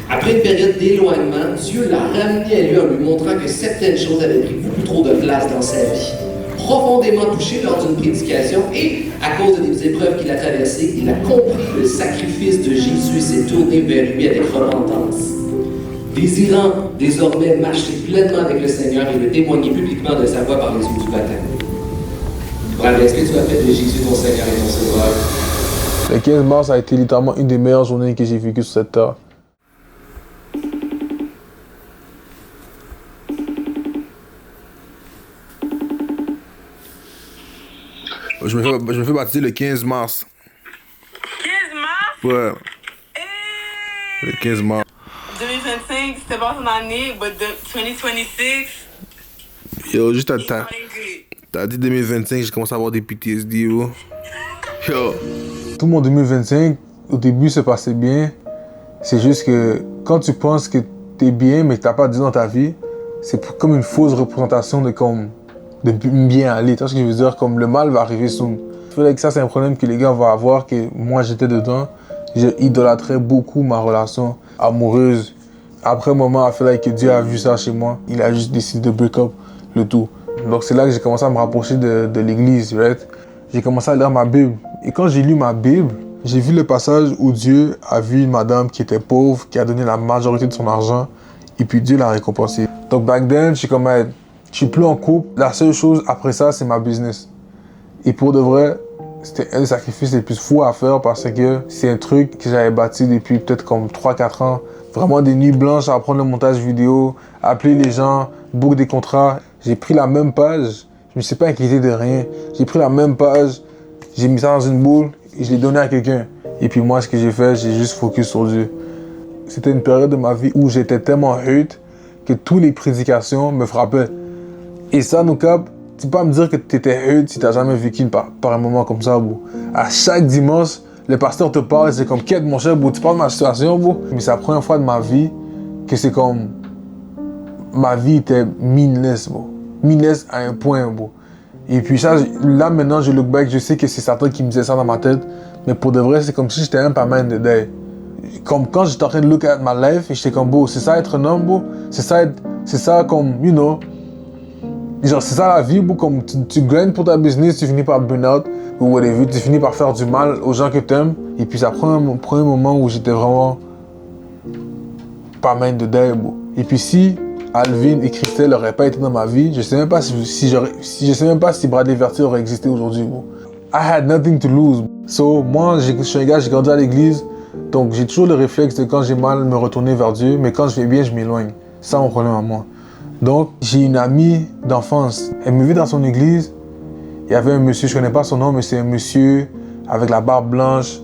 Après une période d'éloignement, Dieu l'a ramené à lui en lui montrant que certaines choses avaient pris beaucoup trop de place dans sa vie. Profondément touché lors d'une prédication et à cause des épreuves qu'il a traversées, il a compris le sacrifice de Jésus et s'est tourné vers lui avec repentance. Désirant désormais marcher pleinement avec le Seigneur et le témoigner publiquement de sa voix par les yeux du baptême. Bravo, est-ce que tu as fait de Jésus ton Seigneur et ton Sauveur? Le 15 mars a été littéralement une des meilleures journées que j'ai vécues sur cette terre. Je me fais baptiser le 15 mars. 15 mars? Ouais. Le 15 mars. 2025, c'était pas ton année, but 2026. Yo, juste à temps. T'as dit 2025, j'ai commencé à avoir des PTSD, yo. Yo. Tout mon 2025, au début, se passait bien. C'est juste que quand tu penses que t'es bien, mais que t'as pas Dieu dans ta vie, c'est comme une fausse représentation de bien aller. Tu vois ce que je veux dire? Comme le mal va arriver soon. Je feel que ça, c'est un problème que les gars vont avoir, que moi, j'étais dedans. J'idolâtrais beaucoup ma relation amoureuse. Après un moment, I feel like que Dieu a vu ça chez moi. Il a juste décidé de break up le tout. Donc c'est là que j'ai commencé à me rapprocher de l'église, right? J'ai commencé à lire ma Bible. Et quand j'ai lu ma Bible, j'ai vu le passage où Dieu a vu une madame qui était pauvre, qui a donné la majorité de son argent, et puis Dieu l'a récompensée. Donc back then, je suis plus en couple. La seule chose après ça, c'est ma business. Et pour de vrai, c'était un des sacrifices les plus fous à faire parce que c'est un truc que j'avais bâti depuis peut-être comme 3-4 ans. Vraiment des nuits blanches à apprendre le montage vidéo, appeler les gens, book des contrats. J'ai pris la même page, je me suis pas inquiété de rien. J'ai pris la même page, j'ai mis ça dans une boule et je l'ai donné à quelqu'un. Et puis moi, ce que j'ai fait, j'ai juste focus sur Dieu. C'était une période de ma vie où j'étais tellement hurt que toutes les prédications me frappaient. Et ça, nous cap, tu peux pas me dire que tu étais hurt si tu n'as jamais vécu par un moment comme ça, bro. À chaque dimanche, le pasteur te parle, c'est comme, quête mon cher, bro, tu parles de ma situation, bro. Mais c'est la première fois de ma vie que c'est comme, ma vie était meaningless, bro. Meaningless à un point, bro. Et puis ça, là maintenant, je look back, je sais que c'est Satan qui me disait ça dans ma tête. Mais pour de vrai, c'est comme si j'étais un pas man de day. Comme quand j'étais en train de look at my life, et j'étais comme, bro, c'est ça être un homme, bro. C'est ça comme, you know. Genre, c'est ça la vie, bro. Comme tu grindes pour ta business, tu finis par burn out, ou whatever, tu finis par faire du mal aux gens que tu aimes. Et puis ça prend un premier moment où j'étais vraiment pas man de day, bro. Et puis si Alvin et Christelle n'auraient pas été dans ma vie, je sais même pas si Bradley Vertier aurait existé aujourd'hui, bro. I had nothing to lose. So, moi, je suis un gars, j'ai grandi à l'église, donc j'ai toujours le réflexe de quand j'ai mal, me retourner vers Dieu, mais quand je vais bien, je m'éloigne. C'est ça mon problème à moi. Donc, j'ai une amie d'enfance. Elle me vit dans son église. Il y avait un monsieur, je connais pas son nom, mais c'est un monsieur avec la barbe blanche.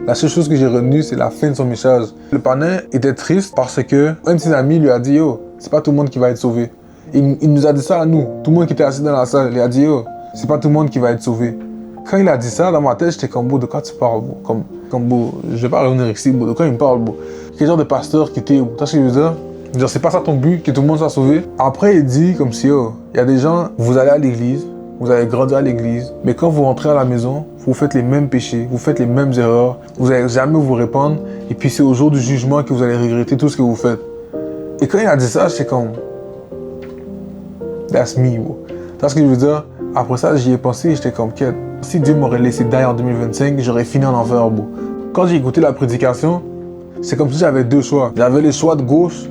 La seule chose que j'ai retenue, c'est la fin de son message. Le panel était triste parce que un de ses amis lui a dit, yo, c'est pas tout le monde qui va être sauvé. Il nous a dit ça à nous. Tout le monde qui était assis dans la salle, il a dit, yo, c'est pas tout le monde qui va être sauvé. Quand il a dit ça, dans ma tête, j'étais comme, de quoi tu parles, bro? Comme, je vais pas revenir ici, de quoi il me parle, bro? Quel genre de pasteur qui était, tu vois ce que je veux dire? Genre, c'est pas ça ton but, que tout le monde soit sauvé. Après, il dit comme si, oh, il y a des gens, vous allez à l'église, vous allez grandir à l'église, mais quand vous rentrez à la maison, vous faites les mêmes péchés, vous faites les mêmes erreurs, vous n'allez jamais vous répandre, et puis c'est au jour du jugement que vous allez regretter tout ce que vous faites. Et quand il a dit ça, c'est comme, that's me, bro. Tu vois ce que je veux dire? Après ça, j'y ai pensé et j'étais comme, quête. Si Dieu m'aurait laissé die en 2025, j'aurais fini en enfer, bro. Quand j'ai écouté la prédication, c'est comme si j'avais deux choix. J'avais le choix de gauche,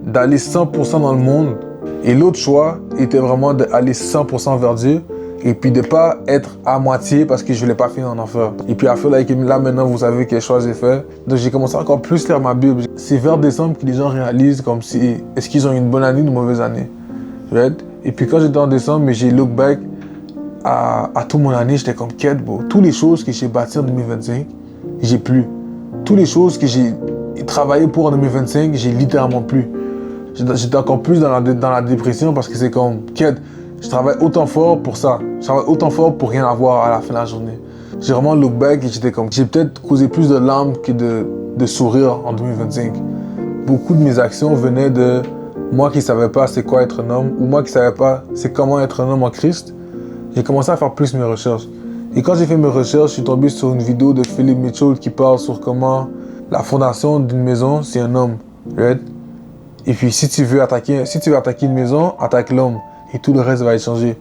d'aller 100% dans le monde, et l'autre choix était vraiment d'aller 100% vers Dieu, et puis de pas être à moitié parce que je voulais pas finir en enfer. Et puis à faire là maintenant, vous savez quel choix j'ai fait. Donc j'ai commencé encore plus à lire ma Bible. C'est vers décembre que les gens réalisent comme si, est-ce qu'ils ont une bonne année ou une mauvaise année. Right? Et puis quand j'étais en décembre, j'ai look back à toute mon année, j'étais comme quête, bro. Toutes les choses que j'ai bâties en 2025, j'ai plus. Toutes les choses que j'ai travaillé pour en 2025, j'ai littéralement plus. J'étais encore plus dans la dépression parce que c'est comme, quête, je travaille autant fort pour ça. Je travaille autant fort pour rien avoir à la fin de la journée. J'ai vraiment look back et j'étais comme, j'ai peut-être causé plus de larmes que de sourires en 2025. Beaucoup de mes actions venaient de moi qui savais pas c'est quoi être un homme, ou moi qui savais pas c'est comment être un homme en Christ. J'ai commencé à faire plus mes recherches. Et quand j'ai fait mes recherches, je suis tombé sur une vidéo de Philip Mitchell qui parle sur comment la fondation d'une maison, c'est un homme, right? Et puis si tu veux attaquer une maison, attaque l'homme et tout le reste va être changé.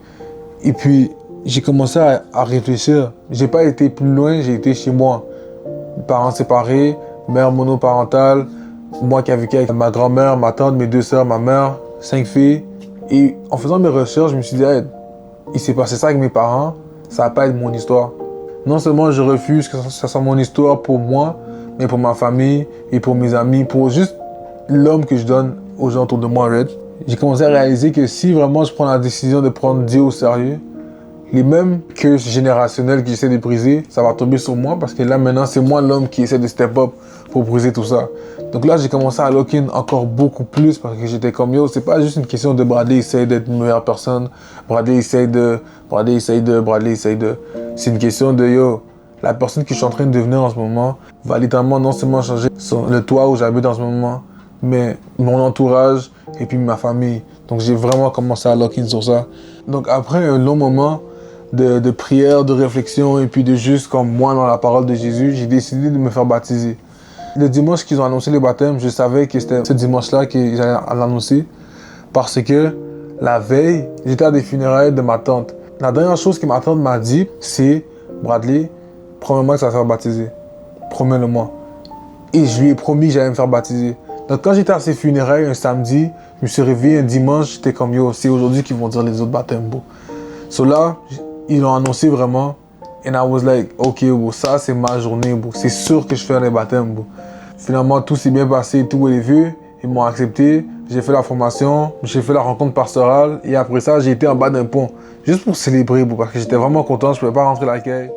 Et puis j'ai commencé à réfléchir. J'ai pas été plus loin, j'ai été chez moi. Parents séparés, mère monoparentale, moi qui ai vécu avec ma grand-mère, ma tante, mes 2 sœurs, ma mère, 5 filles. Et en faisant mes recherches, je me suis dit, hey, il s'est passé ça avec mes parents, ça va pas être mon histoire. Non seulement je refuse que ça soit mon histoire pour moi, mais pour ma famille et pour mes amis, pour juste l'homme que je donne aux gens autour de moi, right? J'ai commencé à réaliser que si vraiment je prends la décision de prendre Dieu au sérieux, les mêmes curses générationnelles que j'essaie de briser, ça va tomber sur moi parce que là maintenant c'est moi l'homme qui essaie de step up pour briser tout ça. Donc là j'ai commencé à lock in encore beaucoup plus parce que j'étais comme yo, c'est pas juste une question de Bradley essaye d'être une meilleure personne, Bradley essaye de. C'est une question de yo, la personne que je suis en train de devenir en ce moment va littéralement non seulement changer le toit où j'habite en ce moment, mais mon entourage et puis ma famille. Donc j'ai vraiment commencé à lock in sur ça. Donc après un long moment de prière, de réflexion et puis de juste comme moi dans la parole de Jésus, j'ai décidé de me faire baptiser. Le dimanche qu'ils ont annoncé le baptême, je savais que c'était ce dimanche-là qu'ils allaient l'annoncer parce que la veille, j'étais à des funérailles de ma tante. La dernière chose que ma tante m'a dit, c'est « Bradley, promets-moi que ça va faire baptiser. Promets-le-moi. » Et je lui ai promis que j'allais me faire baptiser. Donc quand j'étais à ces funérailles un samedi, je me suis réveillé un dimanche, j'étais comme « Yo, c'est aujourd'hui qu'ils vont dire les autres baptêmes, bro. » So là, ils l'ont annoncé vraiment. And I was like, ok, bro, ça c'est ma journée, bro. C'est sûr que je fais les baptêmes, bro. Finalement, tout s'est bien passé, tout est vu. Ils m'ont accepté. J'ai fait la formation, j'ai fait la rencontre pastorale. Et après ça, j'ai été en bas d'un pont. Juste pour célébrer, bro, parce que j'étais vraiment content. Je ne pouvais pas rentrer la caille.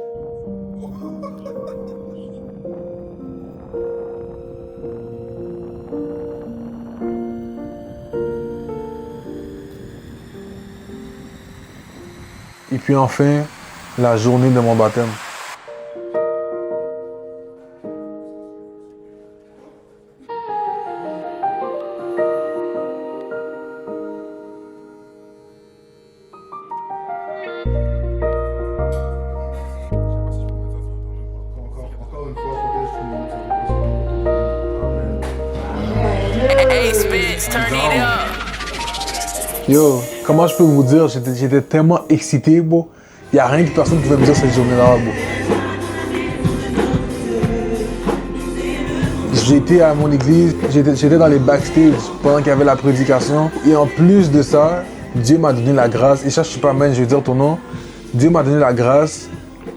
Et puis enfin, la journée de mon baptême. Yo, comment je peux vous dire, j'étais tellement excité, bro. Il n'y a rien que personne pouvait me dire cette journée-là, bro. J'étais à mon église, j'étais dans les backstage pendant qu'il y avait la prédication. Et en plus de ça, Dieu m'a donné la grâce, et ça je suis pas man, je vais dire ton nom. Dieu m'a donné la grâce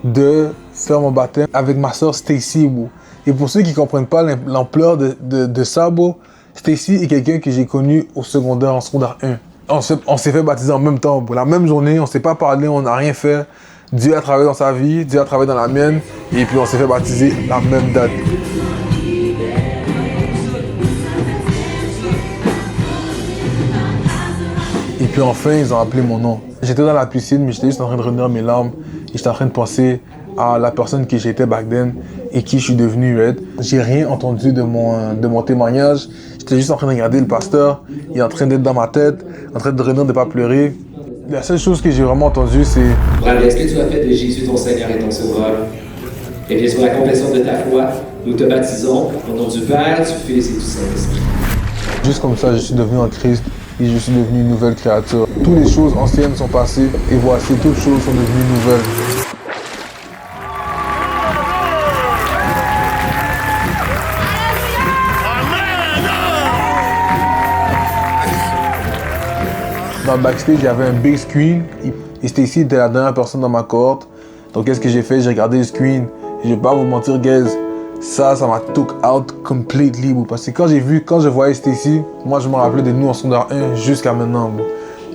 de faire mon baptême avec ma soeur Stacy, bro. Et pour ceux qui ne comprennent pas l'ampleur de ça, bro, Stacy est quelqu'un que j'ai connu au secondaire, en secondaire 1. On s'est fait baptiser en même temps, bro. La même journée, on ne s'est pas parlé, on n'a rien fait. Dieu a travaillé dans sa vie, Dieu a travaillé dans la mienne, et puis on s'est fait baptiser la même date. Et puis enfin, ils ont appelé mon nom. J'étais dans la piscine, mais j'étais juste en train de retenir mes larmes. Et j'étais en train de penser à la personne que j'étais back then et qui je suis devenu, right? J'ai rien entendu de mon témoignage. J'étais juste en train de regarder le pasteur. Il est en train d'être dans ma tête, en train de retenir de ne pas pleurer. La seule chose que j'ai vraiment entendue, c'est... Bradley, est-ce que tu as fait de Jésus ton Seigneur et ton Sauveur? Eh bien, sur la confession de ta foi, nous te baptisons au nom du Père, du Fils et du Saint-Esprit. Juste comme ça, je suis devenu en Christ et je suis devenu une nouvelle créature. Toutes les choses anciennes sont passées et voici, toutes choses sont devenues nouvelles. Dans le backstage, il y avait un big screen et Stacy était la dernière personne dans ma cohorte. Donc qu'est-ce que j'ai fait? J'ai regardé le screen. Et je vais pas vous mentir, guys, ça m'a took out completely, bro. Parce que quand je voyais Stacy, moi je me rappelais de nous en secondaire 1 jusqu'à maintenant, bro.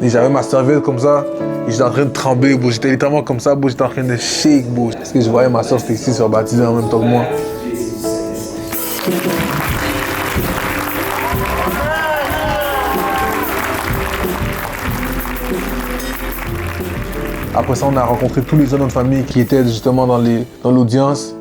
Et j'avais ma serviette comme ça et j'étais en train de trembler, bro. J'étais littéralement comme ça, bro. J'étais en train de shake, bro. Parce que je voyais ma soeur Stacy se faire baptiser en même temps que moi. Après ça, on a rencontré tous les gens de notre famille qui étaient justement dans l'audience.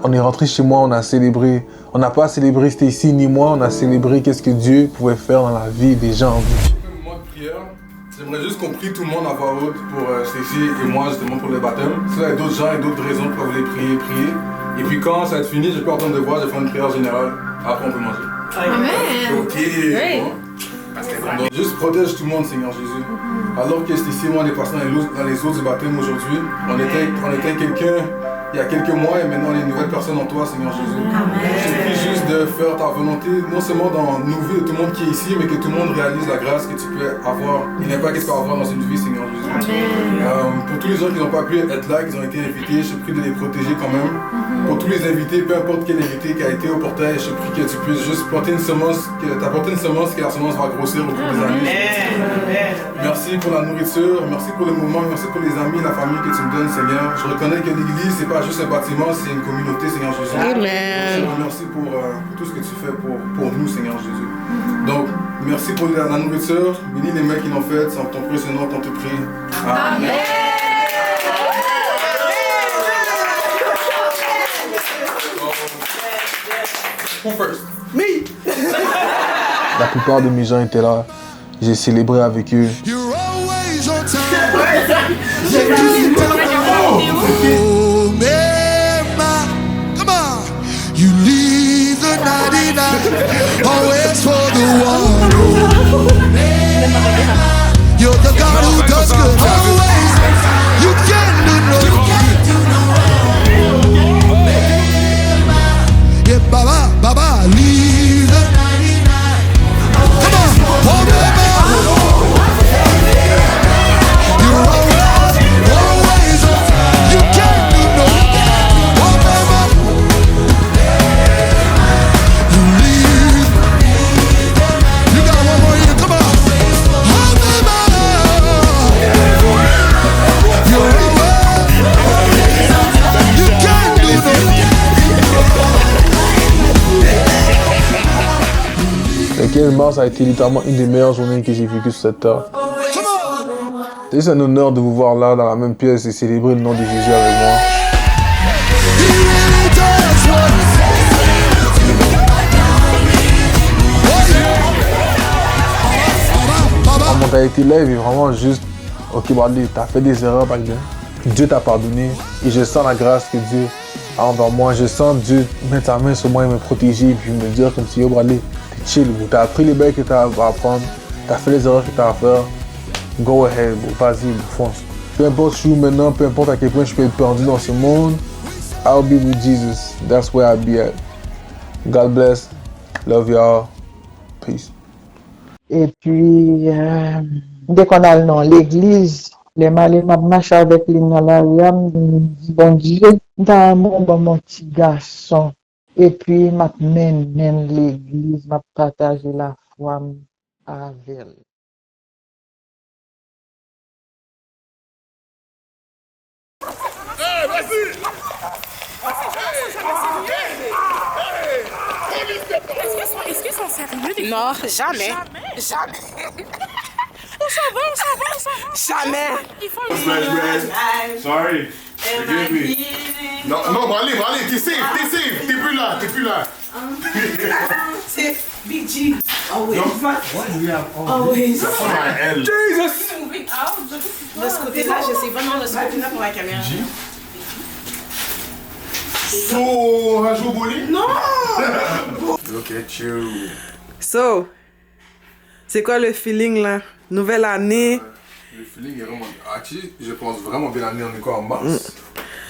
On est rentré chez moi, on a célébré. On n'a pas célébré Stacy ni moi, on a célébré qu'est-ce que Dieu pouvait faire dans la vie des gens. J'ai fait un moment de prière J'aimerais juste qu'on prie tout le monde à voix haute pour Stacy et moi justement pour le baptême. Si il y a d'autres gens et d'autres raisons pour vous les prier, prier. Et puis quand ça va être fini, j'ai pas entendre de voix, je vais faire une prière générale. Après on peut manger. Amen. Ok. Bon. Donc, juste protège tout le monde, Seigneur Jésus. Alors que Stacy et moi on est passés dans les eaux du baptême aujourd'hui, on était quelqu'un il y a quelques mois et maintenant on est une nouvelle personne en toi, Seigneur Jésus. Je prie juste de faire ta volonté, non seulement dans nos vies de tout le monde qui est ici, mais que tout le monde réalise la grâce que tu peux avoir, et l'impact que tu peux avoir dans une vie, Seigneur Jésus. Pour tous les gens qui n'ont pas pu être là, qui ont été invités, je prie de les protéger quand même. Pour tous les invités, peu importe quel invité qui a été au portail, je prie que tu puisses juste planter une semence, t'apporter une semence, que la semence va grossir au cours des années. Merci pour la nourriture, merci pour le moment, merci pour les amis, la famille que tu me donnes, Seigneur. Je reconnais que l'église, c'est pas juste un bâtiment, c'est une communauté, Seigneur Jésus. Amen. Je te remercie pour tout ce que tu fais pour nous, Seigneur Jésus. Donc, merci pour la nourriture. Bénis les mains qui l'ont faite. Sans ton précieux nom, on te prie. Amen. Who first? Me! La plupart de mes gens étaient là. J'ai célébré avec eux. You're always on time. Come on. You leave the 99, always for the one. You're the God who does good. Always. You can't do no wrong. Yeah, Baba, leave the 99. Come on. Forever. You're always on time. You can't do no wrong. Forever. You leave. You got one more year. Come on. Forever. You're always. You can't do no wrong. Le 15 mars a été littéralement une des meilleures journées que j'ai vécues sur cette terre. C'est un honneur de vous voir là dans la même pièce et célébrer le nom de Jésus avec moi. Ma mentalité là, elle est vraiment juste, ok Bradley, t'as fait des erreurs back then. Dieu t'a pardonné et je sens la grâce que Dieu a envers moi. Je sens Dieu mettre sa main sur moi et me protéger et puis me dire comme si, yo Bradley, t'es chill, t'as appris les bails que t'as à apprendre, t'as fait les erreurs que t'as à faire. Go ahead, vas-y, fonce. Peu importe je suis où maintenant, peu importe à quel point je peux être perdu dans ce monde, I'll be with Jesus. That's where I'll be at. God bless. Love y'all. Peace. Et puis, dès qu'on a dans l'église, les malins m'a marché avec les dans la rue, bon Dieu, dans mon petit garçon. Et puis, m'a mène l'église, m'a partagé la foi avec elle. Est-ce qu'ils sont sérieux? Non, jamais. Jamais. On s'en va. Jamais. Ils font Sorry. Forgive me. Non, Bradley, t'es safe, t'es plus là. C'est Big G. Always. Always. Elle. Jesus. De ce côté-là, je sais vraiment de ce côté-là pour la caméra. So, on va jouer au bowling? Non. Look at you. So, c'est quoi le feeling là? Nouvelle année. Le feeling est vraiment... Actually, je pense vraiment bien l'année, on est quoi en mars?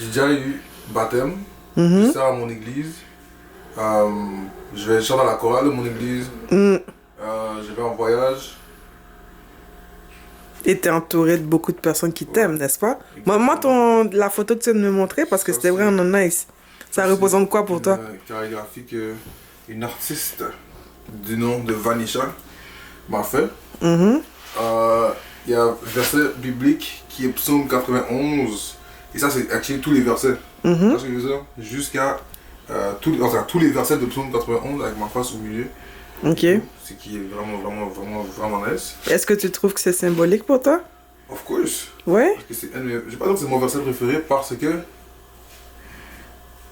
J'ai déjà eu baptême, je sers à mon église, je vais chanter à la chorale de mon église, je vais en voyage. Et t'es entouré de beaucoup de personnes qui t'aiment, n'est-ce pas? Moi, la photo que tu viens de me montrer, parce que c'était vraiment nice. Ça représente quoi pour toi? Une chorégraphie qu'une artiste du nom de Vanisha m'a fait. Il y a un verset biblique qui est Psaume 91. Et ça, c'est actually tous les versets. Tu vois ce que je veux dire? Jusqu'à tous les versets de Psaume 91 avec ma face au milieu. Ok. Ce qui est vraiment nice. Est-ce que tu trouves que c'est symbolique pour toi? Of course. Ouais? Parce que je vais pas dire que c'est mon verset préféré parce que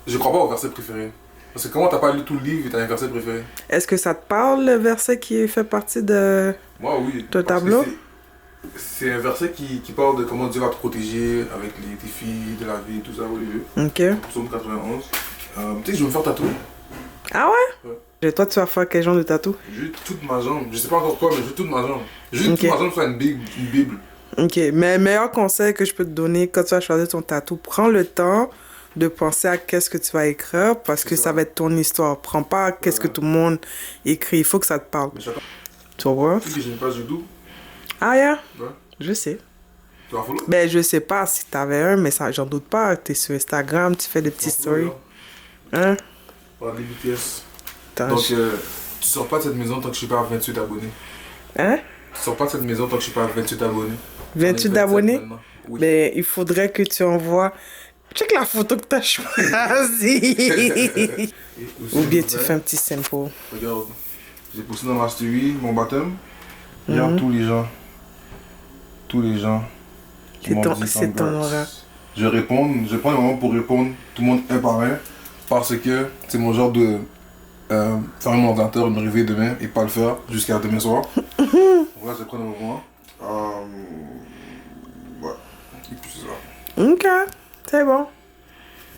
je crois pas au verset préféré. Parce que comment t'as pas lu tout le livre et t'as un verset préféré? Est-ce que ça te parle, le verset qui fait partie de Moi, oui. ton tableau? C'est un verset qui parle de comment Dieu va te protéger avec les défis de la vie, tout ça, oui. Ok. Psaume 91. Tu sais que je vais me faire tatouer. Ah ouais? Et toi, tu vas faire quel genre de tatou? Juste toute ma jambe. Je sais pas encore quoi, mais juste toute ma jambe. Juste Ok. toute ma jambe faire une Bible. Ok, mais meilleur conseil que je peux te donner quand tu vas choisir ton tatou, prends le temps de penser à qu'est-ce que tu vas écrire parce que ça va être ton histoire. Prends pas qu'est-ce que tout le monde écrit, il faut que ça te parle. Mais chacun. Tu vois? Tu sais que j'ai une page YouTube. Ah, yeah? Ouais. Je sais. Tu vas follow? Ben, je sais pas si t'avais un, mais ça, j'en doute pas. T'es sur Instagram, tu fais des petites stories. Hein? Voilà, les BTS. Attends, Donc, tu sors pas de cette maison tant que je suis pas à 28 abonnés. Hein? Tu sors pas de cette maison tant que je suis pas à 28 abonnés. 28 abonnés? Oui. Ben, il faudrait que tu envoies... Check la photo que t'as choisie. Ou bien tu fais un petit simple. Regarde, j'ai posté dans ma story mon baptême. Regarde tous les gens. Tous les gens. qui m'ont dit C'est ton congrats. aura. Je réponds, je prends un moment pour répondre tout le monde un par un. Parce que c'est mon genre de fermer mon ordinateur et me réveiller demain et pas le faire jusqu'à demain soir. Voilà, je prends un moment. Ouais. Et puis c'est ça. Ok, c'est bon.